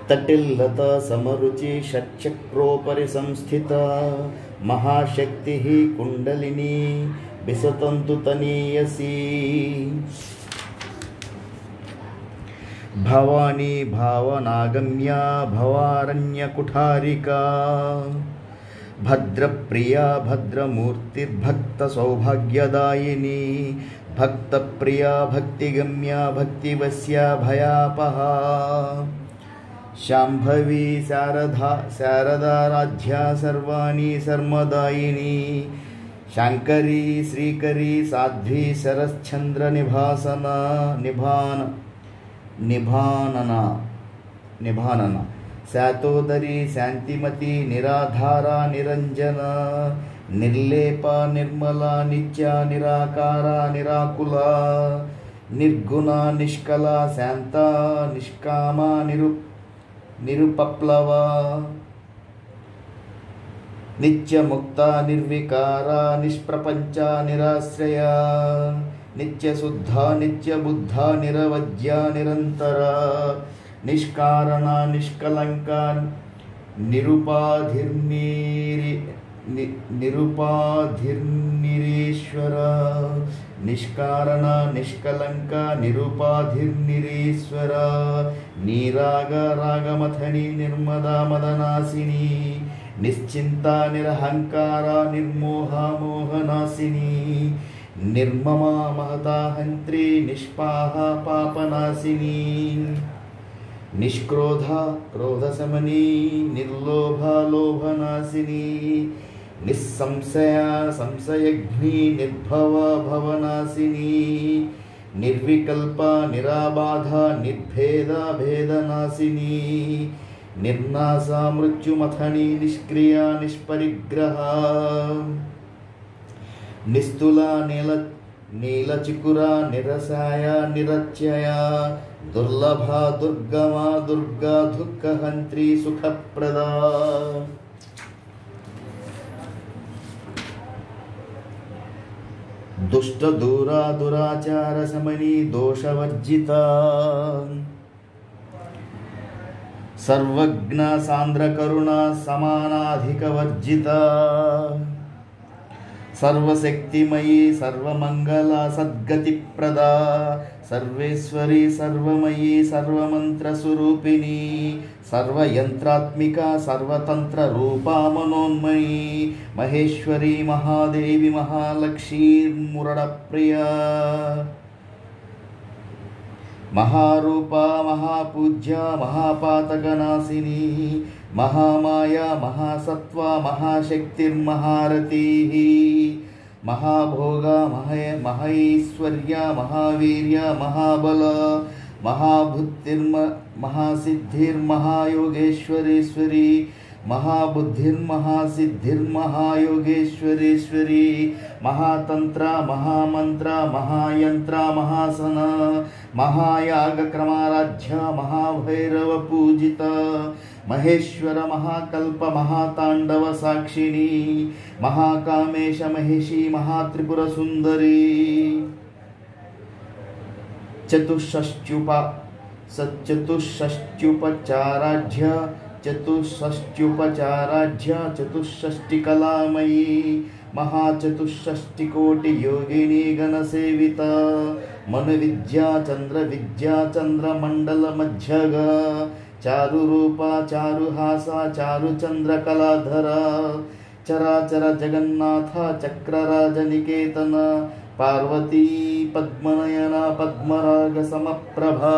तटिल्लता समरुचि षट्चक्रोपरि संस्थिता महाशक्तिः कुण्डलिनी विसतन्तु तनीयसी। भवानी भावनागम्या भवारण्यकुठारिका भद्रप्रिया भद्रमूर्तिर्भक्तसौभाग्यदायिनी भक्तप्रिया भक्तिगम्या भक्तिवस्या भयापहा शाम्भवी शारदाराध्या सर्वाणी सर्वदायिनी शाङ्करी श्रीकरी साध्वी शरश्चन्द्रनिभासना निभानना శాతోదరి శాంతిమతి నిరాధారా నిరంజన నిర్లేపా నిర్మలా నిత్య నిరాకార నిరాకుల నిర్గుణ నిష్కల శాంత నిష్కామ నిరుపప్లవ నిత్యముక్త నిర్వికార నిష్ప్రపంచ నిరాశ్రయ నిత్యశుద్ధ నిత్యబుద్ధ నిరవజ్య నిరంతర నిష్కారణ నిష్కలంక నిరుపాధిర్నిరీశ్వర నిష్కారణ నిష్కలంక నిరుపాధిర్నిరీశ్వర నీరాగ రాగమథని నిర్మదా మదనాశిని నిశ్చింత నిరహంకార నిర్మోహ మోహనాశిని నిర్మమా మహదాహంత్రి నిష్పాహ పాపనాశిని నిష్క్రోధ క్రోధశమనీ నిర్లోభ లోభనాశిని నిస్సంశయ సంశయఘ్ని నిర్భవ భవనాశిని నిర్వికల్ప నిరాబాధ నిర్భేద భేదనాశిని నిర్నాశ మృత్యుమథని నిష్క్రియ నిష్పరిగ్రహ నిస్తుల నీలచికుర నిరసాయ నిరత్యయ దుర్లభ దుర్గమా దుర్గా దుఃఖహంత్రి సుఖప్రదా దుష్ట దూరా దురాచార శమని దోషవర్జిత సర్వజ్ఞ సాంద్ర కరుణ సమానాధికవర్జిత సర్వశక్తిమయీ సర్వమంగళ సద్గతిప్రదా సర్వేశ్వరి సర్వమయీ సర్వమంత్రస్వరూపిణి సర్వయంత్రాత్మిక సర్వతంత్ర రూపా మనోన్మయీ మహేశ్వరి మహాదేవి మహాలక్ష్మీర్మురడప్రియా మహారూప మహాపూజ్య మహాపాతకనాశిని మహామాయా మహాసత్వ మహాశక్తిర్మహారతి మహాభోగ మహైశ్వర్య మహావీర్య మహాబల మహాసిద్ధిర్మహాయోగేశ్వరీశ్వరి మహాబుద్ధిర్మహాసిద్ధిర్మహాయోగేశ్వరీశ్వరి మహాతంత్ర మహామంత్ర మహాయంత్ర మహాసన మహాయాగక్రమారాధ్య మహాభైరవ పూజిత మహేశ్వర మహాకల్ప మహాతాండవ సాక్షిణి మహాకామేశ మహిషి మహాత్రిపుర సుందరి చతుషష్ట్యుపచారాధ్య చతుషష్టికళామయీ మహాచతుషష్టికోటి యోగిని గణసేవిత మను విద్యా చంద్ర విద్యా చంద్రమండల మధ్యగా చారు రూప చారుహాస చారు చంద్రకళాధర చరాచర జగన్నాథ చక్రరాజ నికేతన పార్వతీ పద్మనయన పద్మరాగ సమప్రభా